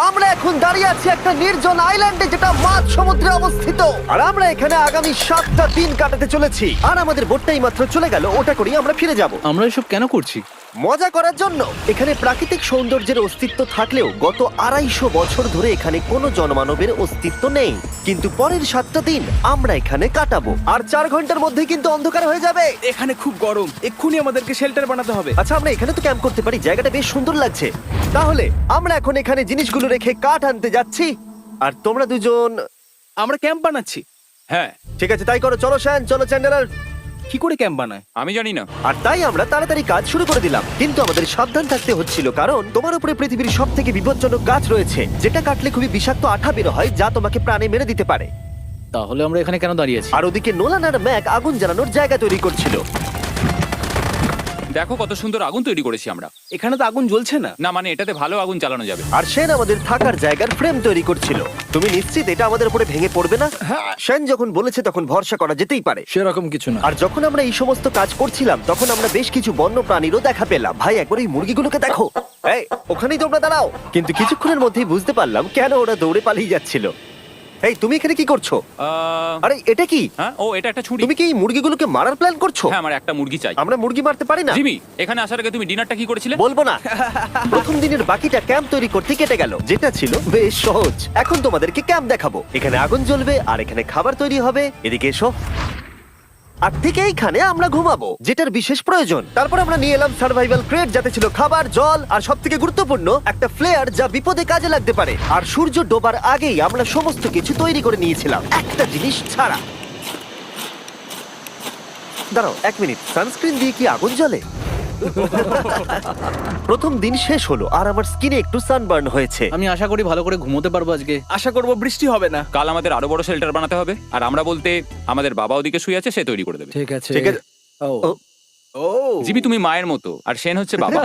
আমরা এখন দাঁড়িয়ে আছি একটা নির্জন আইল্যান্ডে যেটা মাঝ সমুদ্রে অবস্থিত, আর আমরা এখানে আগামী 7টা দিন কাটাতে চলেছি। আর আমাদের বোটটাই মাত্র চলে গেল, ওটা করেই আমরা ফিরে যাব আমরা এসব কেন করছি? মজা করার জন্য। এখানে প্রাকৃতিক সৌন্দর্যের অস্তিত্ব থাকলেও গত 250 বছর ধরে এখানে কোনো জনমানবের অস্তিত্ব নেই। কিন্তু পরের 7টা দিন আমরা এখানে কাটাবো, আর 4 ঘন্টার মধ্যে কিন্তু অন্ধকার হয়ে যাবে। এখানে খুব গরম, এক্ষুনি আমাদেরকে শেল্টার বানাতে হবে। আচ্ছা, আমরা এখানে তো ক্যাম্প করতে পারি, জায়গাটা বেশ সুন্দর লাগছে। তাহলে আমরা এখন এখানে জিনিসগুলো রেখে কাঠ আনতে যাচ্ছি, আর তোমরা দুজন। আমরা ক্যাম্প বানাচ্ছি। হ্যাঁ, ঠিক আছে, তাই করো। চলো শ্যান, চলো চ্যান্ডেলার। কি করে ক্যাম্প বানায়? আমি জানি না। আর তাই আমরা তাড়াতাড়ি কাজ শুরু করে দিলাম, কিন্তু আমাদের সাবধান থাকতে হচ্ছিল, কারণ তোমার উপরে পৃথিবীর সব থেকে বিপজ্জনক গাছ রয়েছে, যেটা কাটলে খুবই বিষাক্ত আঠা বের হয়, যা তোমাকে প্রাণে মেরে দিতে পারে। তাহলে আমরা এখানে কেন দাঁড়িয়ে আছি? আর ওদিকে নোলান আর ম্যাক আগুন জ্বালানোর জায়গা তৈরি করছিল। দেখো কত সুন্দর আগুন তৈরি করেছি আমরা। এখানে তো আগুন জ্বলছে না। না মানে এটাতে ভালো আগুন জ্বালানো যাবে। আর সেন আমাদের থাকার জায়গার ফ্রেম তৈরি করছিল। তুমি নিশ্চিত এটা আমাদের উপরে ভেঙে পড়বে না? সেন যখন বলেছে তখন ভরসা করা যেতেই পারে। সেরকম কিছু না। আর যখন আমরা এই সমস্ত কাজ করছিলাম, তখন আমরা বেশ কিছু বন্য প্রাণীরও দেখা পেলাম। ভাই, একবার এই মুরগিগুলোকে দেখো। এই, ওখানেই তোমরা দাঁড়াও। কিন্তু কিছুক্ষণের মধ্যেই বুঝতে পারলাম কেন ওরা দৌড়ে পালিয়ে যাচ্ছিল। এই, তুমি এখানে কি করছো? আরে এটা কি? হ্যাঁ, ও এটা একটা ছুরি। তুমি কি এই মুরগিগুলোকে মারার প্ল্যান করছো? হ্যাঁ, আমার একটা মুরগি চাই। আমরা মুরগি মারতে পারি না। জিমি, এখানে আসার আগে তুমি ডিনারটা কি করেছিলে? বলবো না। প্রথম দিনের বাকিটা ক্যাম্প তৈরি করতে কেটে গেল, যেটা ছিল বেশ সহজ। এখন তোমাদেরকে ক্যাম্প দেখাবো। এখানে আগুন জ্বলবে আর এখানে খাবার তৈরি হবে। এদিকে এসো। আর ঠিক এইখানে আমরা ঘুমাবো, যেটার বিশেষ প্রয়োজন। তারপর আমরা নিয়ে এলাম সার্ভাইভাল ক্রেট, যাতে ছিল খাবার, জল আর সবথেকে গুরুত্বপূর্ণ একটা ফ্লেয়ার, যা বিপদে কাজে লাগতে পারে। আর সূর্য ডোবার আগেই আমরা সমস্ত কিছু তৈরি করে নিয়েছিলাম, একটা জিনিস ছাড়া। দাঁড়াও 1 মিনিট, সানস্ক্রিন দিয়ে কি আগুন জ্বলে? প্রথম দিন শেষ হলো আর আমার স্কিনে একটু সানবার্ন হয়েছে। আমি আশা করি ভালো করে ঘুমোতে পারবো আজকে। আশা করব বৃষ্টি হবে না। কাল আমাদের আরো বড় শেল্টার বানাতে হবে, আর আমরা বলতে আমাদের বাবা ওদিকে শুয়ে আছে, সে তৈরি করে দেবে। ঠিক আছে। ঠিক আছে। ও ও, ও জিমি, তুমি মায়ের মতো আর সেন হচ্ছে বাবা।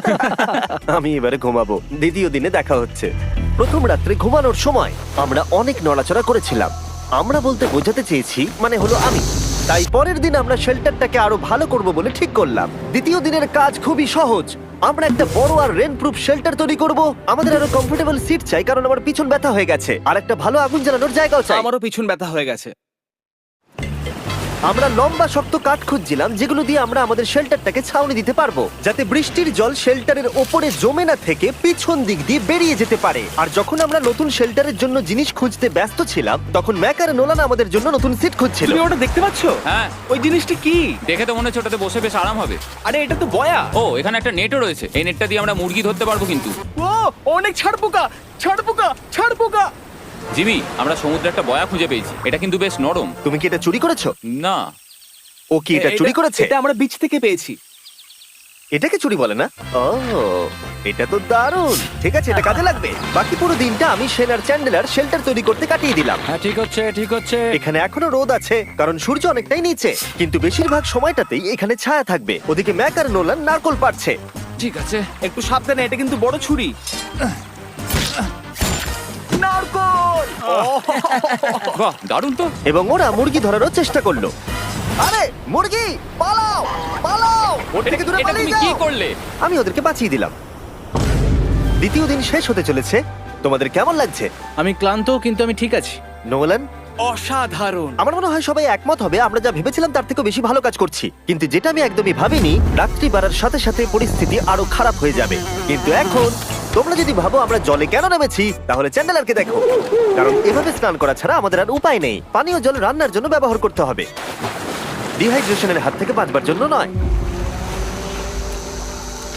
আমি এবারে ঘুমাবো। দ্বিতীয় দিনে দেখা হচ্ছে। প্রথম রাত্রে ঘুমানোর সময় আমরা অনেক নড়াচড়া করেছিলাম। আমরা বলতে বোঝাতে চেয়েছি, মানে হলো আমি। তাই পরের দিন আমরা শেল্টারটাকে আরো ভালো করব বলে ঠিক করলাম। দ্বিতীয় দিনের কাজ খুবই সহজ। আমরা একটা বড় আর রেন প্রুফ শেল্টার তৈরি করব। আমাদের আরো কমফোর্টেবল সিট চাই, কারণ আমার পিছন ব্যথা হয়ে গেছে, আর একটা ভালো আগুন জ্বালানোর জায়গাও চাই। আমারও পিছন ব্যথা হয়ে গেছে। আমরা লম্বা শক্ত কাঠ খুঁজছিলাম, যেগুলো দিয়ে আমরা আমাদের শেল্টারটাকে ছাউনি দিতে পারবো, যাতে বৃষ্টির জল শেল্টারের ওপরে জমে না থেকে পিছন দিক দিয়ে বেরিয়ে যেতে পারে। আর যখন আমরা নতুন শেল্টারের জন্য জিনিস খুঁজতে ব্যস্ত ছিলাম, তখন ম্যাক আর নোলান আমাদের জন্য নতুন সিট খুঁজছিল। তুমি ওটা দেখতে পাচ্ছো? হ্যাঁ, ওই জিনিসটা কি? দেখে তো মনে হচ্ছে ওটাতে বসে বেশ আরাম হবে। আরে এটা তো বয়া। ও, এখানে একটা নেটও রয়েছে। এই নেটটা দিয়ে আমরা মুরগি ধরতে পারবো। কিন্তু ও অনেক ছাড় পোকা, ছাড় পোকা, ছাড় পোকা। জিমি, আমরা সমুদ্রে একটা বয়া খুঁজে পেয়েছি। এটা কিন্তু বেশ নরম। তুমি কি এটা চুরি করেছো? না, ও কি এটা চুরি করেছে? এটা আমরা বিচ থেকে পেয়েছি। এটাকে চুরি বলে না? ও, এটা তো দারুণ। ঠিক আছে, এটা কাজে লাগবে। বাকি পুরো দিনটা আমি সেন আর চ্যান্ডেলার শেল্টার তৈরি করতে কাটিয়ে দিলাম। হ্যাঁ, ঠিক হচ্ছে, ঠিক হচ্ছে। এখানে এখনো রোদ আছে, কারণ সূর্য অনেকটাই নিচে, কিন্তু বেশিরভাগ সময়টাতেই এখানে ছায়া থাকবে। ওদিকে ম্যাক আর নোলান নারকল পাড়ছে। ঠিক আছে। একটু সাবধানে, এটা কিন্তু বড় ছুরি। নারকল। বাহ, দারুণ তো। এবং ওরা মুরগি ধরারও চেষ্টা করলো। আরে মুরগি, পালাও পালাও! ওটা থেকে দূরে এটা পালিয়ে তুমি কি যাও। করলে? আমি ওদেরকে বাঁচিয়ে দিলাম। দ্বিতীয় দিন শেষ হতে চলেছে। তোমাদের কেমন লাগছে? আমি ক্লান্ত, কিন্তু আমি ঠিক আছি। নোলান? অসাধারণ। আমার মনে হয় সবাই একমত হবে, আমরা যা ভেবেছিলাম তার থেকেও বেশি ভালো কাজ করছি। কিন্তু যেটা আমি একদমই ভাবিনি, রাত্রি বাড়ার সাথে সাথে পরিস্থিতি আরো খারাপ হয়ে যাবে। কিন্তু এখন তোমরা যদি ভাবো আমরা জলে কেন নেমেছি, তাহলে চ্যান্ডেলারকে দেখো। কারণ এভাবে স্নান করা ছাড়া আমাদের আর উপায় নেই। পানীয় জল রান্নার জন্য ব্যবহার করতে হবে, ডিহাইড্রেশনের হাত থেকে বাঁচবার জন্য নয়।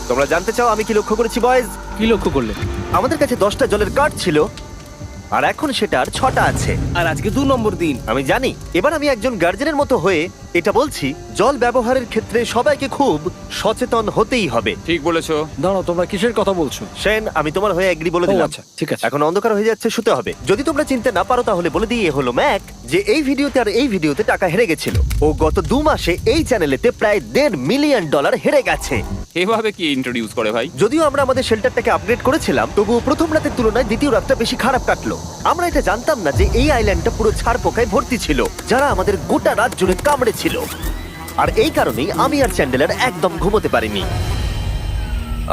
তোমরা জানতে চাও আমি কি লক্ষ্য করেছি বয়েজ? কি লক্ষ্য করলে? আমাদের কাছে 10টা জলের কার্ড ছিল, আর এখন সেটা আর 6টা আছে। আর আজকে 2 নম্বর দিন। আমি জানি। এবার আমি একজন গার্জেনের মতো হয়ে এটা বলছি, জল ব্যবহারের ক্ষেত্রে সবাইকে খুব সচেতন হতেই হবে। ঠিক বলেছো। দাঁড়াও, তোমরা কিসের কথা বলছো? সেন, আমি তোমার হয়ে এগ্রি বলে ও, দিলাম। আচ্ছা, ঠিক আছে। এখন অন্ধকার হয়ে যাচ্ছে, শুতে হবে। যদি তোমরা চিনতে না পারো তাহলে বলে দিয়ে হলো ম্যাক, যে এই ভিডিওতে আর এই ভিডিওতে টাকা হেরে গেছিল। ও গত 2 মাসে এই চ্যানেলেতে প্রায় $1.5 মিলিয়ন হেরে গেছে। এভাবে কি ইন্ট্রোডিউস করে ভাই? যদিও আমরা আমাদের শেল্টারটাকে আপগ্রেড করেছিলাম, তবুও প্রথম রাতের তুলনায় দ্বিতীয় রাতটা বেশি খারাপ কাটলো। আমরা এটা জানতাম না যে এই আইল্যান্ডটা পুরো ছাড় পোকায় ভর্তি ছিল, যারা আমাদের গোটা রাত জুড়ে কামড়েছিল। আর এই কারণেই আমি আর চ্যান্ডেলার একদম ঘুমোতে পারিনি।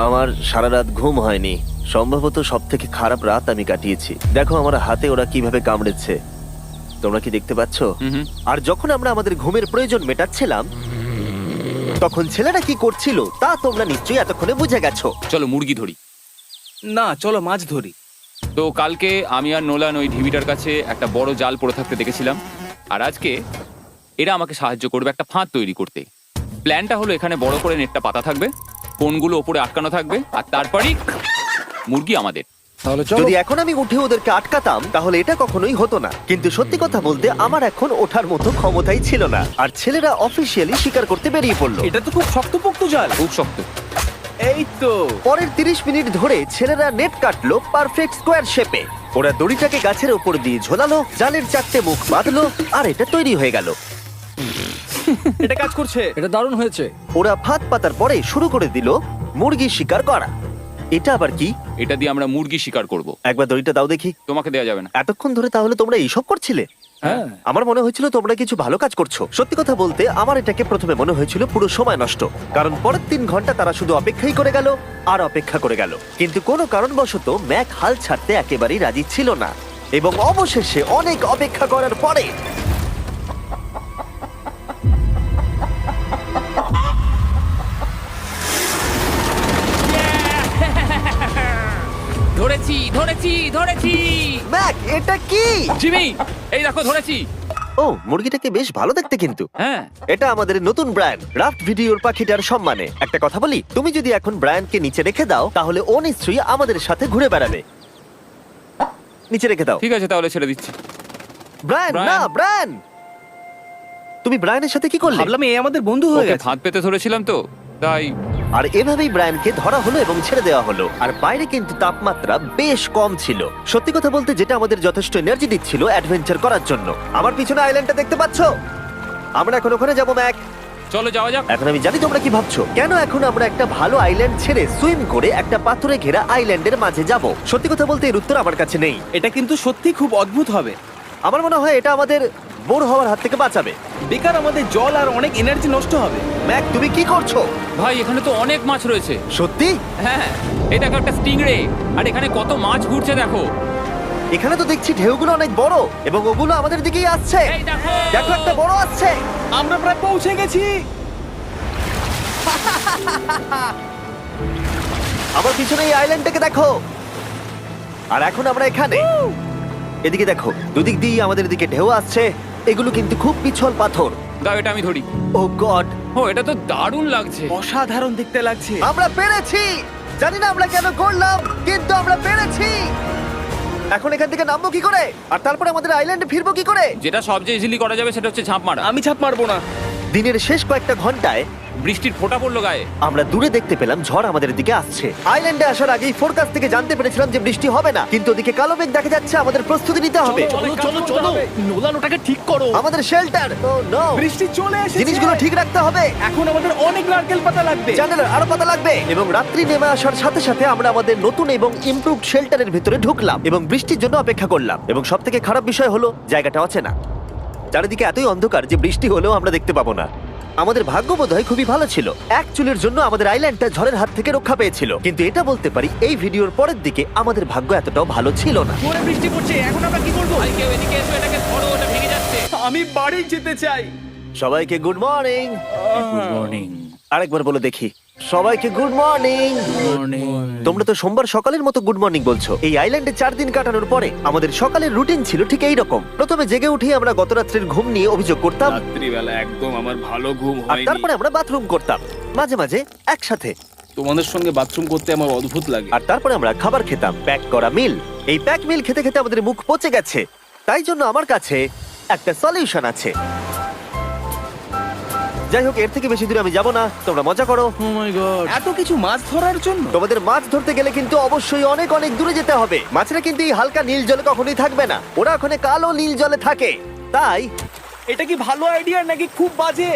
আমার সারা রাত ঘুম হয়নি, সম্ভবত সব থেকে খারাপ রাত আমি কাটিয়েছি। দেখো আমার হাতে ওরা কিভাবে কামড়েছে, তোমরা কি দেখতে পাচ্ছ? হুম। আর যখন আমরা আমাদের ঘুমের প্রয়োজন মেটাচ্ছিলাম, তখন ছেলেরা কি করছিল তা তোমরা নিশ্চয়ই এতক্ষণে বুঝে গেছো। চলো মুরগি ধরি। না, চলো মাছ ধরি। তো কালকে আমি আর নোলান ওই ঢিবিটার কাছে একটা বড় জাল পড়ে থাকতে দেখেছিলাম, আর আজকে এরা আমাকে সাহায্য করবে একটা ফাঁদ তৈরি করতে। প্ল্যানটা হলো এখানে বড় করে নেটটা পাতা থাকবে, কোনগুলো ওপরে আটকানো থাকবে, আর তারপরেই মুরগি আমাদের। তাহলে চলো। যদি এখন আমি উঠে ওদেরকে আটকাতাম তাহলে এটা কখনোই হতো না, কিন্তু সত্যি কথা বলতে আমার এখন ওঠার মতো ক্ষমতাই ছিল না। আর ছেলেরা অফিসিয়ালি স্বীকার করতে বেরিয়ে পড়লো। এটা তো খুব শক্তপোক্ত জাল। খুব শক্ত। এই তো। পরের 30 মিনিট ধরে ছেলেরা নেট কাটলো পারফেক্ট স্কোয়ার শেপে। ওরা দড়িটাকে গাছের উপর দিয়ে ঝোলালো, জালের 4টে মুখ বাঁধলো, আর এটা তৈরি হয়ে গেল। এটা কাজ করছে। এটা দারুণ হয়েছে। ওরা ফাঁদ পাতার পরে শুরু করে দিল মুরগি শিকার করা। এটা আবার কি? এটা দিয়ে আমরা মুরগি শিকার করব। একবার দড়িটা দাও দেখি। তোমাকে দেওয়া যাবে না। এতক্ষণ ধরে তাহলে তোমরা এইসব করছিলে? হ্যাঁ। আমার মনে হয়েছিল তোমরা কিছু ভালো কাজ করছো। সত্যি কথা বলতে আমার এটাকে প্রথমে মনে হয়েছিল পুরো সময় নষ্ট, কারণ পরের 3 ঘন্টা তারা শুধু অপেক্ষাই করে গেল আর অপেক্ষা করে গেল। কিন্তু কোনো কারণবশত ম্যাক হাল ছাড়তে একেবারেই রাজি ছিল না, এবং অবশেষে অনেক অপেক্ষা করার পরে ধরেছি ধরেছি ধরেছি। ম্যাক, এটা কি? জিমি, এই দেখো ধরেছি। ও, মুরগিটাকে বেশ ভালো দেখতে কিন্তু। হ্যাঁ। এটা আমাদের নতুন ব্র্যান্ড রাফট ভিডিওর পাখিটার সম্মানে। একটা কথা বলি, তুমি যদি এখন ব্র্যান্ডকে নিচে রেখে দাও তাহলে ও নিশ্চয়ই আমাদের সাথে ঘুরে বেড়াবে। নিচে রেখে দাও। ঠিক আছে, তাহলে ছেড়ে দিচ্ছি। Brian, Brian. না ব্রায়ান, তুমি ব্রায়ানের সাথে কি করলে? ভাবলাম এই আমাদের বন্ধু হয়ে ওকে গেছে। ফাঁদ পেতে ধরেছিলাম তো, তাই। আর এভাবেই ব্রায়ানকে ধরা হলো এবং ছেড়ে দেওয়া হলো। আর বাইরে কিন্তু তাপমাত্রা বেশ কম ছিল। সত্যি কথা বলতে যেটা আমাদের যথেষ্ট এনার্জি দিচ্ছিল অ্যাডভেঞ্চার করার জন্য। আমার পিছনে আইল্যান্ডটা দেখতে পাচ্ছো? আমরা এখন ওখানে যাবো ম্যাক। চলো যাওয়া যাক। এখন আমি জানি তোমরা কি ভাবছো, কেন এখন আমরা একটা ভালো আইল্যান্ড ছেড়ে সুইম করে একটা পাথরে ঘেরা আইল্যান্ডের মাঝে যাব? সত্যি কথা বলতে এর উত্তর আমার কাছে নেই। এটা কিন্তু সত্যি খুব অদ্ভুত হবে। আমার মনে হয় এটা আমাদের বোর হওয়ার হাত থেকে বাঁচাবে। বেকার আমাদের জল আর অনেক এনার্জি নষ্ট হবে। ম্যাক, তুমি কি করছো? ভাই, এখানে তো অনেক মাছ রয়েছে। সত্যি? হ্যাঁ, এই দেখো একটা স্টিংরে, আর এখানে কত মাছ ঘুরছে দেখো। এখানে তো দেখছি ঢেউগুলো অনেক বড় এবং ওগুলো আমাদের দিকেই আসছে। এই দেখো। দেখো, একটা বড় আসছে। আমরা প্রায় পৌঁছে গেছি। আমার পিছনে এই আইল্যান্ডটাকে দেখো। আর এখন আমরা এখানে। এদিকে দেখো, দুদিক দিয়ে আমাদের দিকে ঢেউ আসছে। এগুলো কিন্তু খুব পিছল পাথর। দাও, এটা আমি ধরি। ও গড, ও, এটা তো দারুণ লাগছে। অসাধারণ দেখতে লাগছে। আমরা পেরেছি। জানি না আমরা কেন করলাম, কিন্তু আমরা পেরেছি। এখন এখান থেকে নামবো কি করে, আর তারপরে আমাদের আইল্যান্ডে ফিরবো কি করে? যেটা সবচেয়ে ইজিলি করা যাবে সেটা হচ্ছে ঝাঁপ মারা। আমি ছাপ মারবো না। দিনের শেষ কয়েকটা ঘন্টায় বৃষ্টির ফোঁটা পড়লো গায়ে। আমরা দূরে দেখতে পেলাম ঝড় আমাদের দিকে আসছে। আইল্যান্ডে আসার আগেই ফোরকাস্ট থেকে জানতে পেরেছিলাম যে বৃষ্টি হবে না, কিন্তু ওদিকে কালো মেঘ দেখা যাচ্ছে। আমাদের প্রস্তুতি নিতে হবে। চলো চলো চলো, নোলান ওটাকে ঠিক করো। আমাদের শেল্টার, ও নো, বৃষ্টি চলে এসেছে। জিনিসগুলো ঠিক রাখতে হবে। এখন আমাদের অনেক নারকেল পাতা লাগবে। জানালার আরো পাতা লাগবে। এবং রাত্রি নেমে আসার সাথে সাথে আমরা আমাদের নতুন এবং ইমপ্রুভড শেল্টারের ভিতরে ঢুকলাম এবং বৃষ্টির জন্য অপেক্ষা করলাম। এবং সব থেকে খারাপ বিষয় হলো জায়গাটা অচেনা। চারিদিকে এতই অন্ধকার যে বৃষ্টি হলেও আমরা দেখতে পাবো না। আমাদের ভাগ্য বোধহয় খুবই ভালো ছিল। এক চুলের জন্য আমাদের আইল্যান্ডটা ঝড়ের হাত থেকে রক্ষা পেয়েছিল, কিন্তু এটা বলতে পারি এই ভিডিওর পরের দিকে আমাদের ভাগ্য এতটাও ভালো ছিল না। জোরে বৃষ্টি পড়ছে, এখন আমরা কি করব? ভাই, কেউ এদিকে এসো, এটাকে ধরো, ওটা ভেঙে যাচ্ছে। আমি বাড়ি যেতে চাই। সবাইকে গুড মর্নিং। Good morning. আরেকবার বলে দেখি, সবাইকে গুড মর্নিং। তোমরা তো সোমবার সকালের মতো গুড মর্নিং বলছো। এই আইল্যান্ডে 4 দিন কাটানোর পরে আমাদের সকালের রুটিন ছিল ঠিক এই রকম। প্রথমে জেগে উঠে আমরা গত রাত্রের ঘুম নিয়ে অভিযোগ করতাম, রাত্রিবেলা একদম আমার ভালো ঘুম আর হয়নি। তারপরে আমরা বাথরুম করতাম, মাঝে মাঝে একসাথে। তোমাদের সঙ্গে বাথরুম করতে আমার অদ্ভুত লাগে। আর তারপরে আমরা খাবার খেতাম, প্যাক করা মিল। এই প্যাক মিল খেতে খেতে আমাদের মুখ পচে গেছে। তাই জন্য আমার কাছে একটা সলিউশন আছে। যাই হোক, এর থেকে বেশি দূরে আমি যাব না, তোমরা মজা করো। ও মাই গড। এত কিছু মাছ ধরার জন্য? তোমাদের মাছ ধরতে গেলে কিন্তু অবশ্যই অনেক অনেক দূরে যেতে হবে। মাছেরা কিন্তু এই হালকা নীল জলে কখনোই থাকবে না, ওরা ওখানে কালো নীল জলে থাকে। তাই এটা কি ভালো আইডিয়া নাকি খুব বাজে?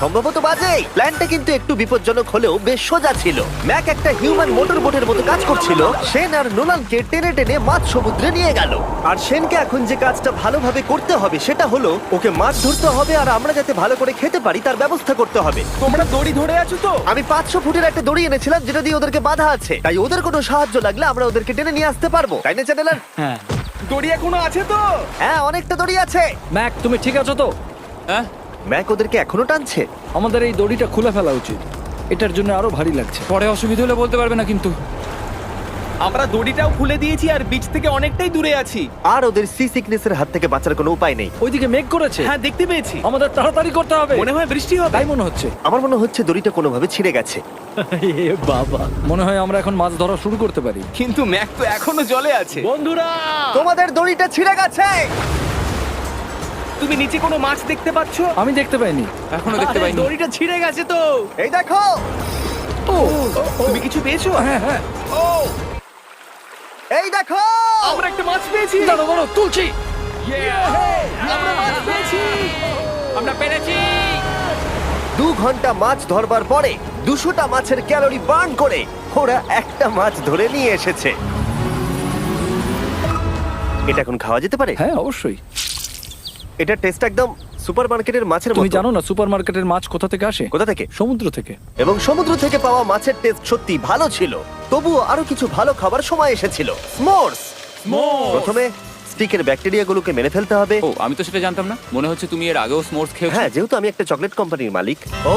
সম্ভবত বাজে। প্ল্যানটা কিন্তু একটু বিপজ্জনক হলেও বেশ সোজা ছিল। ম্যাক একটা হিউম্যান মোটর বোটের মতো কাজ করছিল। শেন আর নোলানকে টেনে টেনে মাঝ সমুদ্রে নিয়ে গেল। আর শেনকে এখন যে কাজটা ভালোভাবে করতে হবে সেটা হলো ওকে মাছ ধরতে হবে, আর আমরা যাতে ভালো করে খেতে পারি তার ব্যবস্থা করতে হবে। তোমরা দড়ি ধরে আছো তো? আমি 500 ফুটের একটা দড়ি এনেছিলাম যেটা দিয়ে ওদেরকে বাঁধা আছে, তাই ওদের কোনো সাহায্য লাগলে আমরা ওদেরকে টেনে নিয়ে আসতে পারবো, তাই না চ্যানেলার? হ্যাঁ। দড়ি এখনো আছে তো? হ্যাঁ, অনেকটা দড়ি আছে। ম্যাক, তুমি ঠিক আছো তো? হ্যাঁ, ম্যাক ওদেরকে এখনো টানছে। আমাদের এই দড়িটা খুলে ফেলা উচিত, এটার জন্য আরো ভারী লাগছে। পরে অসুবিধা হলে বলতে পারবে না কিন্তু। আমরা দড়িটাও খুলে দিয়েছি আর বিচ থেকে অনেকটাই দূরে আছি। আর ওদের সি সিকনেসের হাত থেকে বাঁচার কোনো উপায় নেই। ওইদিকে মেঘ করেছে। হ্যাঁ, দেখতে পেয়েছি। আমাদের তাড়াতাড়ি করতে হবে। মনে হয় বৃষ্টি হবে। তাই মনে হচ্ছে। আমার মনে হচ্ছে দড়িটা কোনোভাবে ছিঁড়ে গেছে। এ বাবা, মনে হয় আমরা এখন মাছ ধরা শুরু করতে পারি। কিন্তু ম্যাক তো এখনো জলে আছে। বন্ধুরা, তোমাদের দড়িটা ছিঁড়ে গেছে। তুমি নিচে কোনো মাছ দেখতে পাচ্ছো? আমি দেখতে পাইনি। এখনো দেখতে পাইনি। দড়িটা ছিঁড়ে গেছে তো। এই দেখো। ও, তুমি কিছু পেয়েছো? হ্যাঁ হ্যাঁ। ও, এই দেখো। আমরা একটা মাছ পেয়েছি। দাঁড়াও দাঁড়াও, তুলছি। আমরা মাছ পেয়েছি। আমরা পেরেছি। 2 ঘন্টা মাছ ধরবার পরে 200টা মাছের ক্যালোরি বার্ন করে ওরা একটা মাছ ধরে নিয়ে এসেছে। এটা এখন খাওয়া যেতে পারে? হ্যাঁ, অবশ্যই। এটা টেস্ট একদম সুপারমার্কেটের মাছের তুমি মতো। জানো না সুপারমার্কেটের মাছ কোথা থেকে আসে? কোথা থেকে? সমুদ্র থেকে। এবং সমুদ্র থেকে পাওয়া মাছের টেস্ট সত্যি ভালো ছিল। তবুও আরো কিছু ভালো খাবার সময় এসেছিল। স্মোর্স। প্রথমে স্টিকের ব্যাকটেরিয়াগুলোকে মেরে ফেলতে হবে। ও, আমি তো সেটা জানতাম না। মনে হচ্ছে তুমি এর আগেও স্মোর্স খেয়েছো। হ্যাঁ, যেহেতু আমি একটা চকলেট কোম্পানির মালিক। ও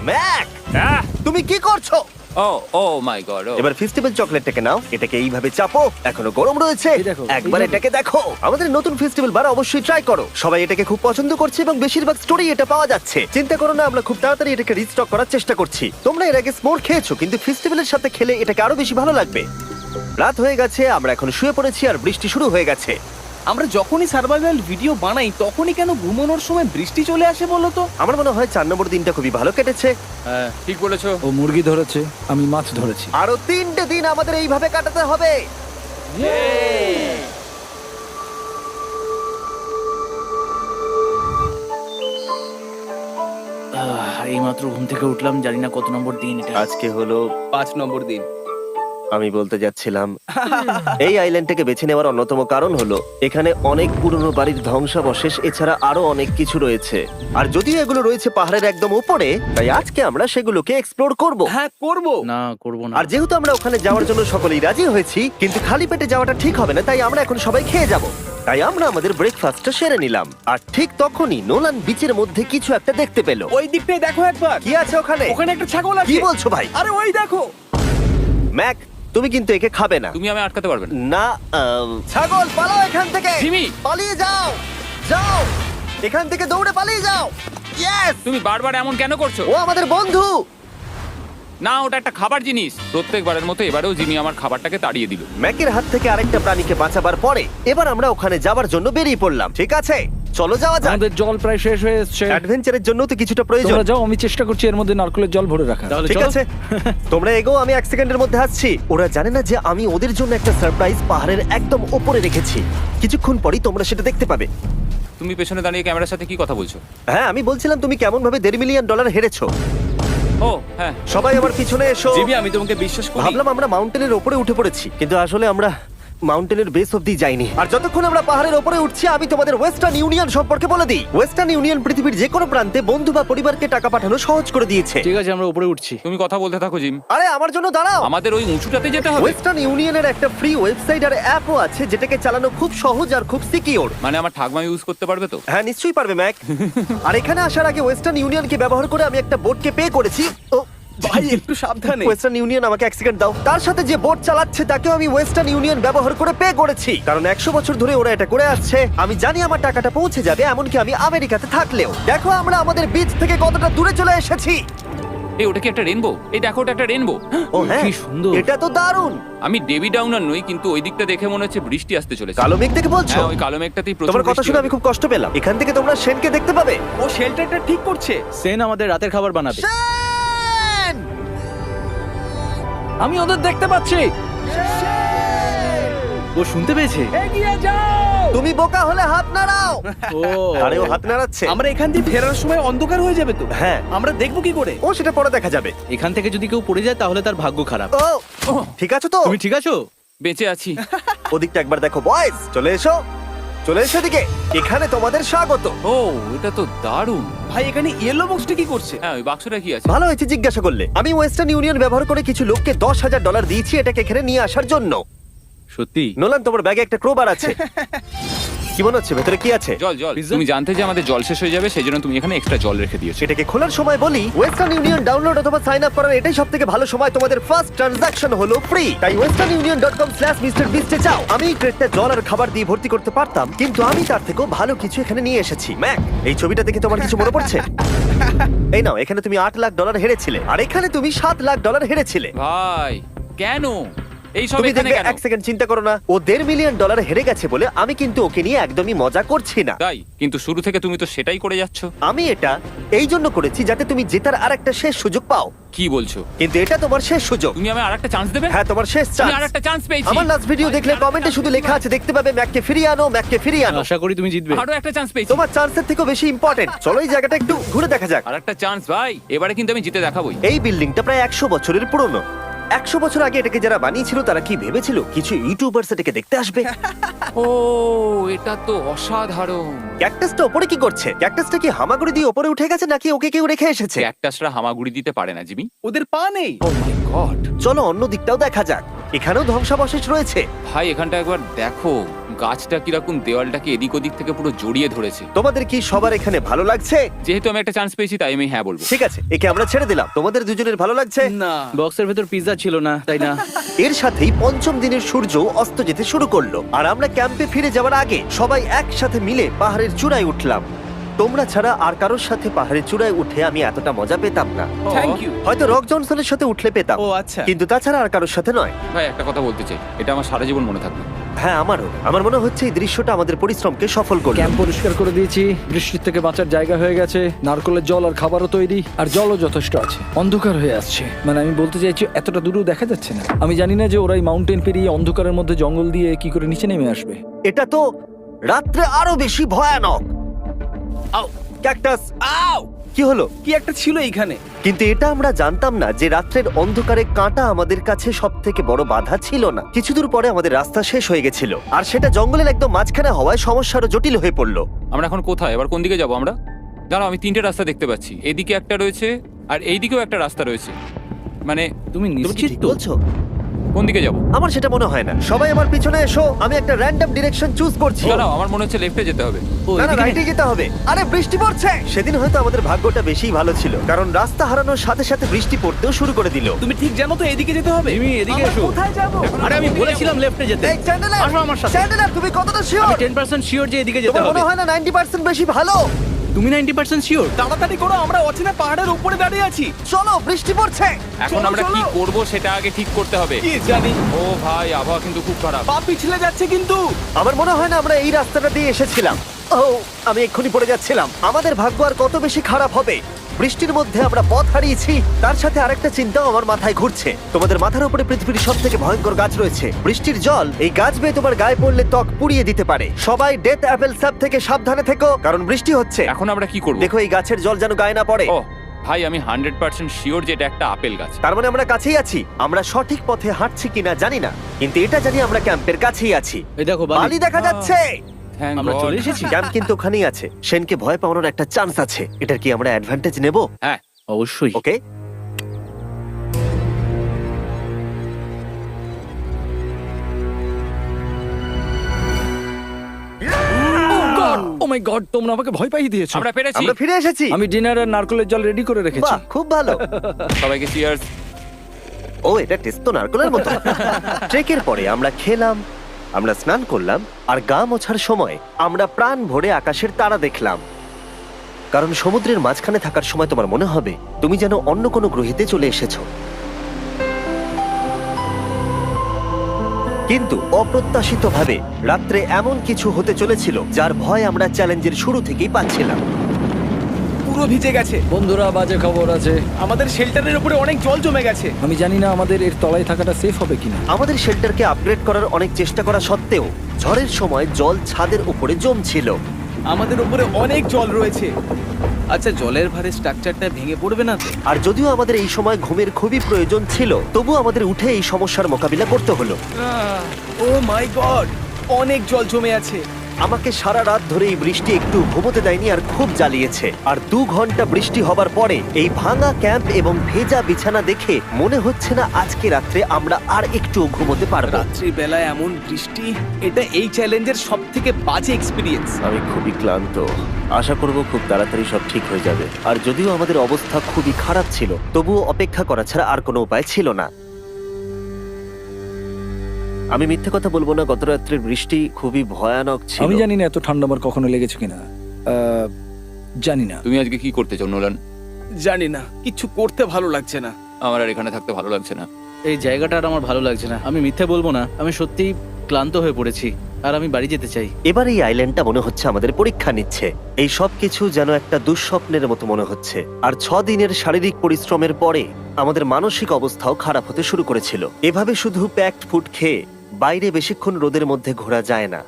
ম্যাক, আহ! তুমি কি করছো? ও ও মাই গড। এবার ফেস্টিভ্যাল চকলেটটাকে নাও, এটাকে এইভাবে চাপো, এখনো গরম রয়েছে। এই দেখো, একবার এইভাবে। এটাকে দেখো। আমাদের নতুন ফেস্টিভ্যাল বার অবশ্যই ট্রাই করো। সবাই এটাকে খুব পছন্দ করছে এবং বেশিরভাগ স্টোরি এটা পাওয়া যাচ্ছে। চিন্তা করো না, আমরা খুব তাড়াতাড়ি এটাকে রিস্টক করার চেষ্টা করছি। তোমরা এর আগে স্মোর খেয়েছো, কিন্তু ফেস্টিভ্যালের সাথে খেলে এটাকে আরো বেশি ভালো লাগবে। রাত হয়ে গেছে, আমরা এখন শুয়ে পড়েছি আর বৃষ্টি শুরু হয়ে গেছে। আমরা যখনই সার্ভাইভাল ভিডিও বানাই তখনই কেন ঘুমানোর সময় বৃষ্টি চলে আসে বলো তো? আমার মনে হয় 4 নম্বর দিনটা খুবই ভালো কেটেছে। হ্যাঁ, ঠিক বলেছো। ও মুরগি ধরেছে, আমি মাছ ধরেছি। আরো 3টে দিন আমাদের এইভাবে কাটাতে হবে। এইমাত্র ঘুম থেকে উঠলাম, জানি না কত নম্বর দিন এটা। আজকে হলো 5 নম্বর দিন। আমি বলতে যাচ্ছিলাম এই আইল্যান্ডটাকে বেছে নেওয়ার অন্যতম কারণ হলো এখানে অনেক পুরনো বাড়ির ধ্বংসাবশেষ, এছাড়া আরো অনেক কিছু রয়েছে। আর যদিও এগুলো রয়েছে পাহাড়ের একদম উপরে, তাই আজকে আমরা সেগুলোকে এক্সপ্লোর করব। হ্যাঁ, করব। না, করব না। আর যেহেতু আমরা ওখানে যাওয়ার জন্য সকলেই রাজি হয়েছি, কিন্তু খালি পেটে যাওয়াটা ঠিক হবে না, তাই আমরা এখন সবাই খেয়ে যাব। তাই আমরা আমাদের ব্রেকফাস্টটা সেরে নিলাম। আর ঠিক তখনই নোলান বিচের মধ্যে কিছু একটা দেখতে পেল। ওই দিকটাই দেখো একবার। কি আছে ওখানে? ওখানে একটা ছাগল আছে। কি বলছো ভাই? আরে ওই দেখো। ম্যাক, তুমি কিন্তু একে খাবে না। তুমি আমি আটকাতে পারবে না। না, ছাগল পালাও এখান থেকে। জিমি! পালিয়ে যাও, যাও এখান থেকে, দৌড়ে পালিয়ে যাও। ইয়েস! তুমি বারবার এমন কেন করছো? ও আমাদের বন্ধু। না, ওটা একটা খাবার জিনিস। প্রত্যেকবারের মতো এবারেও জিমি আমার খাবারটাকে তাড়িয়ে দিল। ম্যাকের হাত থেকে আরেকটা প্রাণীকে বাঁচাবার পরে এবার আমরা ওখানে যাবার জন্য বেরিয়ে পড়লাম। ঠিক আছে, চলো যাওয়া যাক। আমাদের জল প্রায় শেষ হয়ে এসেছে। অ্যাডভেঞ্চারের জন্য তো কিছুটা প্রয়োজন। তোমরা যাও, আমি চেষ্টা করছি এর মধ্যে নারকেলের জল ভরে রাখা। ঠিক আছে, তোমরা এগো, আমি 1 সেকেন্ডের মধ্যে আসছি। ওরা জানে না যে আমি ওদের জন্য একটা সারপ্রাইজ পাহাড়ের একদম উপরে রেখেছি। কিছুক্ষণ পরেই তোমরা সেটা দেখতে পাবে। তুমি পেছনে দাঁড়িয়ে ক্যামেরার সাথে কি কথা বলছো? হ্যাঁ, আমি বলছিলাম তুমি কেমন ভাবে $1.5 মিলিয়ন হেরেছো। ও হ্যাঁ। সবাই আমার পিছনে এসো। জিমি, আমি তোমাকে বিশ্বাস করি। ভাবলাম আমরা মাউন্টেনের উপরে উঠে পড়েছি, কিন্তু আসলে আমরা মাউন্টেনের বেস অব্দি যাইনি। আর যতক্ষণ আমরা পাহাড়ের উপরে উঠছি, আমি তোমাদের ওয়েস্টার্ন ইউনিয়ন সম্পর্কে বলে দিই। ওয়েস্টার্ন ইউনিয়ন পৃথিবীর যে কোনো প্রান্তে বন্ধু বা পরিবারকে টাকা পাঠানো সহজ করে দিয়েছে। ঠিক আছে, আমরা উপরে উঠছি। তুমি কথা বলতে থাকো জিম। আরে আমার জন্য দাঁড়াও। আমাদের ওই উঁচুটাতে যেতে হবে। ওয়েস্টার্ন ইউনিয়নের একটা ফ্রি ওয়েবসাইট আর অ্যাপও আছে, যেটাকে চালানো খুব সহজ আর খুব সিকিউর। মানে আমার ঠাকমা ইউজ করতে পারবে তো? হ্যাঁ, নিশ্চয়ই পারবে ম্যাক। আর এখানে আসার আগে ওয়েস্টার্ন ইউনিয়নকে ব্যবহার করে আমি একটা বোটকে পে করেছি। ও ভাই, একটু সাবধানে। ওয়েস্টার্ন ইউনিয়ন আমাকে 1 সেকেন্ড দাও। তার সাথে যে বোট চালাচ্ছে তাকেও আমি ওয়েস্টার্ন ইউনিয়ন ব্যবহার করে পে করেছি, কারণ 100 বছর ধরে ওরা এটা করে আসছে। আমি জানি আমার টাকাটা পৌঁছে যাবে, এমনকি আমি আমেরিকাতে থাকলেও। দেখো আমরা আমাদের বিচ থেকে কতটা দূরে চলে এসেছি। এই, ওটা কি একটা রেনবো? এই দেখো, ওটা একটা রেনবো। ও হ্যাঁ, কি সুন্দর। এটা তো দারুণ। আমি ডেভি ডাউনার নই, কিন্তু ওই দিকটা দেখে মনে হচ্ছে বৃষ্টি আসতে চলেছে। কালো মেঘ দেখে বলছো? হ্যাঁ, ওই কালো মেঘটাতেই প্রচুর তোমার কথা বৃষ্টি শুনে হবে। আমি খুব কষ্ট পেলাম। এখান থেকে তোমরা শেনকে দেখতে পাবে। ও শেল্টারটা ঠিক করছে। সেন আমাদের রাতের খাবার বানাবে। শেন! আমি ওদের দেখতে পাচ্ছি। ও শুনতে পেয়েছে। এগিয়ে যাও! তুমি বোকা হলে হাত নাড়াও। ও আরে ও হাত নাড়াচ্ছে। আমরা এখান দিয়ে ফেরার সময় অন্ধকার হয়ে যাবে তো। হ্যাঁ। আমরা দেখবো কি করে? ও সেটা পরে দেখা যাবে। এখান থেকে যদি কেউ পড়ে যায় তাহলে তার ভাগ্য খারাপ। ও ঠিক আছে তো? তুমি ঠিক আছো? বেঁচে আছি। ওদিকটা একবার দেখো বয়েজ, চলে এসো, চলে এসো দিকে। এখানে তোমাদের স্বাগত। ও এটা তো দারুণ। ভাই এখানে ইয়েলো বক্সটা কি করছে? হ্যাঁ ওই বাক্সটা কি আছে? ভালো হয়েছে জিজ্ঞাসা করলে। আমি ওয়েস্টার্ন ইউনিয়ন ব্যবহার করে কিছু লোককে $10,000 দিয়েছি এটাকে এখানে নিয়ে আসার জন্য। সত্যি? নোলান, তোমার ব্যাগে একটা ক্রোবার আছে। কি মনে হচ্ছে ভেতরে কি আছে? জল জল। Pizza? তুমি জানতে যে আমাদের জল শেষ হয়ে যাবে সেই জন্য তুমি এখানে এক্সট্রা জল রেখে দিয়েছো। সেটাকে খোলার সময় বলি, ওয়েস্টার্ন ইউনিয়ন ডাউনলোড অথবা সাইন আপ করার এটাই সবথেকে ভালো সময়। তোমাদের ফার্স্ট ট্রানজাকশন হলো ফ্রি। তাই westernunion.com/MrBeast এ যাও। আমি এই ক্রেটটা জল আর খাবার দিয়ে ভর্তি করতে পারতাম, কিন্তু আমি তার থেকেও ভালো কিছু এখানে নিয়ে এসেছি। ম্যাক, এই ছবিটা দেখে তোমার কিছু মনে পড়ছে? এই নাও, এখানে তুমি $8 লাখ হেরেছিলে, আর এখানে তুমি $7 লাখ হেরেছিলে। ভাই কেন এই সব তুমি এখানে দেখবে, কেন? এক সেকেন্ড চিন্তা করো না। ও $1.5 মিলিয়ন হেরে গেছে বলে আমি কিন্তু ওকে নিয়ে একদমই মজা করছি না। তাই কিন্তু শুরু থেকে তুমি তো সেটাই করে যাচ্ছ। আমি এটা এই জন্য করেছি যাতে তুমি জেতার আরেকটা শেষ সুযোগ পাও, কি বলছো? কিন্তু এটা তোমার শেষ সুযোগ। তুমি আমায় আরেকটা চান্স দেবে? হ্যাঁ, তোমার শেষ আমি চান্স। আরেকটা চান্স পেয়েছি। আমার লাস্ট ভিডিও দেখলে কমেন্টে শুধু লেখা আছে, দেখতে পাবে ম্যাককে ফিরিয়ে আনো, ম্যাককে ফিরিয়ে আনো। আশা করি তুমি জিতবে। আরো একটা চান্স পেয়েছি। তোমার চান্সের থেকেও বেশি ইম্পর্টেন্ট। চলো এই জায়গাটা একটু ঘুরে দেখা যাক। আরেকটা চান্স ভাই, এবারে কিন্তু আমি জিতে দেখাবোই। এই বিল্ডিংটা প্রায় 100 বছরের পুরনো। 100 বছর আগে এটাকে যারা বানিয়েছিল তারা কি ভেবেছিল কিছু ইউটিউবার্স এটাকে দেখতে আসবে? ও এটা তো অসাধারণ। ক্যাকটাসটা ওপরে কি করছে? ক্যাকটাসটা কি হামাগুড়ি দিয়ে ওপরে উঠে গেছে নাকি ওকে কেউ রেখে এসেছে? ক্যাকটাসরা হামাগুড়ি দিতে পারে না জিমি। ওদের পা নেই। ও মাই গড। চলো অন্য দিকটাও দেখা যাক। এখানেও ধ্বংসাবশেষ রয়েছে। ভাই এখানটা একবার দেখো, গাছটা কিরকম দেওয়ালটাকে এদিক ওদিক থেকে পুরো জড়িয়ে ধরেছে। তোমাদের কি সবার এখানে ভালো লাগছে? যেহেতু আমি একটা চান্স পেয়েছি তাই আমি হ্যাঁ বলবো। ঠিক আছে, একে আমরা ছেড়ে দিলাম। তোমাদের দুজনের ভালো লাগছে? না, বক্সের ভেতর পিৎজা ছিল না, তাই না? এর সাথেই পঞ্চম দিনের সূর্য অস্ত যেতে শুরু করলো, আর আমরা ক্যাম্পে ফিরে যাওয়ার আগে সবাই একসাথে মিলে পাহাড়ের চূড়ায় উঠলাম। তোমরা ছাড়া আর কারোর সাথে পাহাড়ের চূড়ায় উঠে আমি এতটা মজা পেতাম না। Thank you. হয়তো রক জনসনের সাথে উঠলে পেতাম, ও আচ্ছা। কিন্তু তাছাড়া আর কারোর সাথে নয়। ভাই একটা কথা বলতে চাই, এটা আমার সারা জীবন মনে থাকবে। হ্যাঁ, আমারও। আমার মনে হচ্ছে এই দৃশ্যটা আমাদের পরিশ্রমকে সফল করলো। ক্যাম্প পরিষ্কার করে দিয়েছি, বৃষ্টির থেকে বাঁচার জায়গা হয়ে গেছে, নারকেলের জল আর খাবারও তৈরি, আর জলও যথেষ্ট আছে। অন্ধকার হয়ে আসছে, মানে আমি বলতে চাইছি এতটা দূরেও দেখা যাচ্ছে না। আমি জানি না যে ওরা এই মাউন্টেন পেরিয়ে অন্ধকারের মধ্যে জঙ্গল দিয়ে কি করে নিচে নেমে আসবে। এটা তো রাত্রে আরো বেশি ভয়ানক। আও, ক্যাকটাস! আউ! কি হলো? কি একটা ছিল এইখানে। কিন্তু এটা আমরা জানতাম না যে রাত্রের অন্ধকারে কাঁটা আমাদের কাছে সব থেকে বড় বাধা ছিল না। কিছু দূর পরে আমাদের রাস্তা শেষ হয়ে গেছিল, আর সেটা জঙ্গলের একদম মাঝখানে হওয়ায় সমস্যা আরো জটিল হয়ে পড়লো। আমরা এখন কোথায়, এবার কোন দিকে যাবো আমরা? দাঁড়াও, আমি তিনটে রাস্তা দেখতে পাচ্ছি। এদিকে একটা রয়েছে আর এইদিকেও একটা রাস্তা রয়েছে। মানে তুমি তুমি নিশ্চিত ঠিক তো? বলছো? কোন দিকে যাবো? আমার সেটা মনে হয় না। সবাই আমার পিছনে এসো, আমি একটা র্যান্ডম ডিরেকশন চুজ করছি। দাঁড়াও, আমার মনে হচ্ছে লেফটে যেতে হবে। ও, না না, এদিকে রাইটে যেতে হবে। আরে বৃষ্টি পড়ছে। সেদিন হয়তো আমাদের ভাগ্যটা বেশিই ভালো ছিল, কারণ রাস্তা হারানোর সাথে সাথে বৃষ্টি পড়তেও শুরু করে দিল। তুমি ঠিক জানো তো এদিকে যেতে হবে? জিমি, এদিকে আমরা এসো। কোথায় যাবো? আরে আমি বলেছিলাম লেফটে যেতে। এই চ্যান্ডেলার, আসো আমার সাথে। চ্যান্ডেলার, তুমি কতটা আমি শিওর? 10% শিওর যে এদিকে যেতে তোমার হবে। মনে হয় না 90% বেশি ভালো? তুমি 90% শিওর? তাড়াতাড়ি করো, আমরা অচেনা পাহাড়ের উপরে দাঁড়িয়ে আছি। চলো, বৃষ্টি পড়ছে। এখন চলো, আমরা কি চলো। করব সেটা আগে ঠিক করতে হবে। কি জানি, ও ভাই, আবহাওয়া কিন্তু খুব খারাপ। পা পিছলে যাচ্ছে কিন্তু। আমার মনে হয় না আমরা এই রাস্তাটা দিয়ে এসেছিলাম। ও, আমি এক্ষুনি পড়ে যাচ্ছিলাম। আমাদের ভাগ্য আর কত বেশি খারাপ হবে। বৃষ্টির মধ্যে আমরা পথ হারিয়েছি, তার সাথে আরেকটা চিন্তাও আমার মাথায় ঘুরছে। তোমাদের মাথার উপরে পৃথিবীর সব থেকে ভয়ঙ্কর গাছ রয়েছে। বৃষ্টির জল এই গাছ বেয়ে তোমার গায়ে পড়লে ত্বক পুড়িয়ে দিতে পারে। সবাই ডেথ অ্যাপেল স্যাপ থেকে সাবধানে থেকো, কারণ বৃষ্টি হচ্ছে। এখন আমরা কি করব? দেখো এই গাছের জল যেন গায়ে না পড়ে। ও ভাই, আমি 100% শিওর যে এটা একটা আপেল গাছ। তার মানে আমরা কাছেই আছি। আমরা সঠিক পথে হাঁটছি কিনা জানি না, কিন্তু এটা জানি আমরা ক্যাম্পের কাছেই আছি। এই দেখো বালি দেখা যাচ্ছে। Thank আমরা God. চলে এসেছি। ক্যাম্প কিন্তু ওখানেই আছে। সেনকে ভয় পাওয়ানোর একটা চান্স আছে। এটার কি আমরা অ্যাডভান্টেজ নেব? হ্যাঁ, অবশ্যই। ওকে। ও মাই গড, তোমরা আমাকে ভয় পাইয়ে দিয়েছো। আমরা পেরেছি। আমরা ফিরে এসেছি। আমি ডিনার আর নারকেলের জল রেডি করে রেখেছি। বাহ, খুব ভালো। সবাইকে চিয়ার্স। ও, এটা টেস্ট তো নারকেলের মতো। ট্রেকের পরে আমরা খেলাম, আমরা স্নান করলাম, আর গা মোছার সময় আমরা প্রাণ ভরে আকাশের তারা দেখলাম। কারণ সমুদ্রের মাঝখানে থাকার সময় তোমার মনে হবে তুমি যেন অন্য কোনো গ্রহেতে চলে এসেছো। কিন্তু অপ্রত্যাশিতভাবে রাত্রে এমন কিছু হতে চলেছিল যার ভয় আমরা চ্যালেঞ্জের শুরু থেকেই পাচ্ছিলাম। পুরো ভিজে গেছে। বন্ধুরা, বাজে খবর আছে। আমাদের শেল্টারের উপরে অনেক জল জমে গেছে। আমি জানি না আমাদের এর তলায় থাকাটা সেফ হবে কিনা। আমাদের শেল্টারকে আপগ্রেড করার অনেক চেষ্টা করা সত্ত্বেও ঝড়ের সময় জল ছাদের উপরে জমছিল। আমাদের উপরে অনেক জল রয়েছে। আচ্ছা, জলের ভারে স্ট্রাকচারটা ভেঙে পড়বে না তো? আর যদিও আমাদের এই সময় ঘুমের খুবই প্রয়োজন ছিল, তবু আমাদের উঠে এই সমস্যার মোকাবিলা করতে হলো। ও মাই গড, অনেক জল জমে আছে। আমাকে সারা রাত ধরে এই বৃষ্টি একটু ঘুমোতে দেয়নি আর খুব জ্বালিয়েছে। আর 2 ঘন্টা বৃষ্টি হবার পরে এই ভাঙা ক্যাম্প এবং ভেজা বিছানা দেখে মনে হচ্ছে না আজকে রাত্রে আমরা আর একটু ঘুমোতে পারবো। রাত্রি বেলায় এমন বৃষ্টি, এটা এই চ্যালেঞ্জের সব থেকে বাজে এক্সপিরিয়েন্স। আমি খুবই ক্লান্ত। আশা করব খুব তাড়াতাড়ি সব ঠিক হয়ে যাবে। আর যদিও আমাদের অবস্থা খুবই খারাপ ছিল, তবুও অপেক্ষা করা ছাড়া আর কোনো উপায় ছিল না। আমি মিথ্যে কথা বলবো না, গত রাত্রের বৃষ্টি খুবই ভয়ানক ছিল। আমি জানি না এত ঠান্ডা আমার কখনো লেগেছে কিনা। জানি না। তুমি আজকে কি করতে চাও নোলান? জানি না, কিছু করতে ভালো লাগছে না। আমার আর এখানে থাকতে ভালো লাগছে না। এই জায়গাটা আর আমার ভালো লাগছে না। আমি মিথ্যে বলবো না, আমি সত্যিই ক্লান্ত হয়ে পড়েছি আর আমি বাড়ি যেতে চাই। এবার এই আইল্যান্ডটা মনে হচ্ছে আমাদের পরীক্ষা নিচ্ছে। এই সব কিছু যেন একটা দুঃস্বপ্নের মতো মনে হচ্ছে। আর 6 দিনের শারীরিক পরিশ্রমের পরে আমাদের মানসিক অবস্থাও খারাপ হতে শুরু করেছিল। এভাবে শুধু প্যাকড ফুড খেয়ে বাইরে বেশিক্ষণ রোদের মধ্যে ঘোরা যায় না।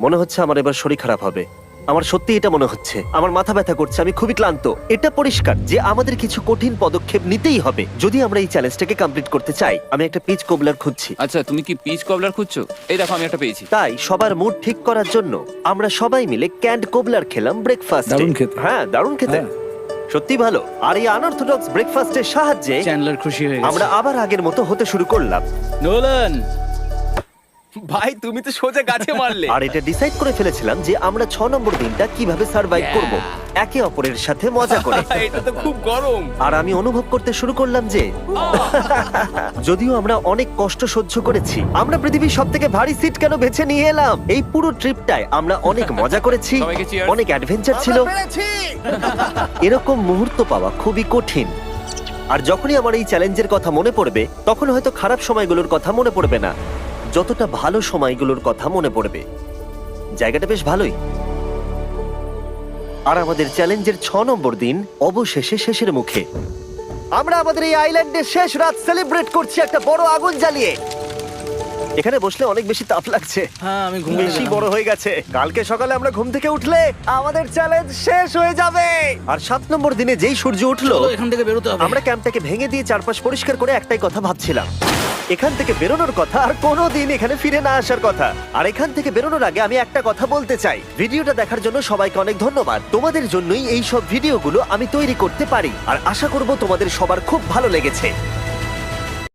মনে হচ্ছে আমার এবার শরীর খারাপ হবে। আমার সত্যি এটা মনে হচ্ছে। আমার মাথা ব্যথা করছে, আমি খুবই ক্লান্ত। এটা পরিষ্কার যে আমাদের কিছু কঠিন পদক্ষেপ নিতেই হবে যদি আমরা এই চ্যালেঞ্জটাকে কমপ্লিট করতে চাই। আমি একটা পিচ কোবলার খুঁজছি। আচ্ছা, তুমি কি পিচ কবলার খুঁজছো? এই দেখো, আমি একটা পেয়েছি। তাই সবার মুড ঠিক করার জন্য আমরা সবাই মিলে ক্যান্ড কোবলার খেলাম ব্রেকফাস্ট। দারুণ খেতে। হ্যাঁ, দারুণ খেতে, হ্যাঁ। সত্যি ভালো। আর এই আনঅর্থোডক্স ব্রেকফাস্টের সাহায্যে চ্যান্ডলার খুশি হয়ে গেছে। আমরা আবার আগের মতো হতে শুরু করলাম। নোলান, ভাই, তুমি তো সোজা গাছে মারলে। আর এটা ডিসাইড করে ফেলেছিলাম যে আমরা 6 নম্বর দিনটা কিভাবে সার্ভাইভ করব, একে অপরের সাথে মজা করে। এটা তো খুব গরম। আর আমি অনুভব করতে শুরু করলাম যে যদিও আমরা অনেক কষ্ট সহ্য করেছি, আমরা পৃথিবীর সব থেকে ভারী সিট কেন বেছে নিয়ে এলাম। এই পুরো ট্রিপটায় আমরা অনেক মজা করেছি, সবাইকে cheers। অনেক অ্যাডভেঞ্চার ছিল। এরকম মুহূর্ত পাওয়া খুবই কঠিন। আর যখনই আমার এই চ্যালেঞ্জের কথা মনে পড়বে, তখন হয়তো খারাপ সময়গুলোর কথা মনে পড়বে না, যতটা ভালো সময়গুলোর কথা মনে পড়বে। জায়গাটা বেশ ভালোই। আর আমাদের চ্যালেঞ্জের 6 নম্বর দিন অবশেষে শেষের মুখে। আমরা আমাদের এই আইল্যান্ডের শেষ রাত সেলিব্রেট করছি একটা বড় আগুন জ্বালিয়ে। এখানে বসলে অনেক বেশি তাপ লাগছে। হ্যাঁ, আমি ঘুমিয়ে বেশি বড় হয়ে গেছে। কালকে সকালে আমরা ঘুম থেকে উঠলে আমাদের চ্যালেঞ্জ শেষ হয়ে যাবে। আর 7 নম্বর দিনে যেই সূর্য উঠলো, এখান থেকে বেরোতে হবে। আমরা ক্যাম্পটাকে ভেঙে দিয়ে চারপাশ পরিষ্কার করে একটাই কথা ভাবছিলাম, এখান থেকে বেরোনোর কথা আর কোনোদিন এখানে ফিরে না আসার কথা। আর এখান থেকে বেরোনোর আগে আমি একটা কথা বলতে চাই, ভিডিওটা দেখার জন্য সবাইকে অনেক ধন্যবাদ। তোমাদের জন্যই এই সব ভিডিওগুলো আমি তৈরি করতে পারি। আর আশা করব তোমাদের সবার খুব ভালো লেগেছে।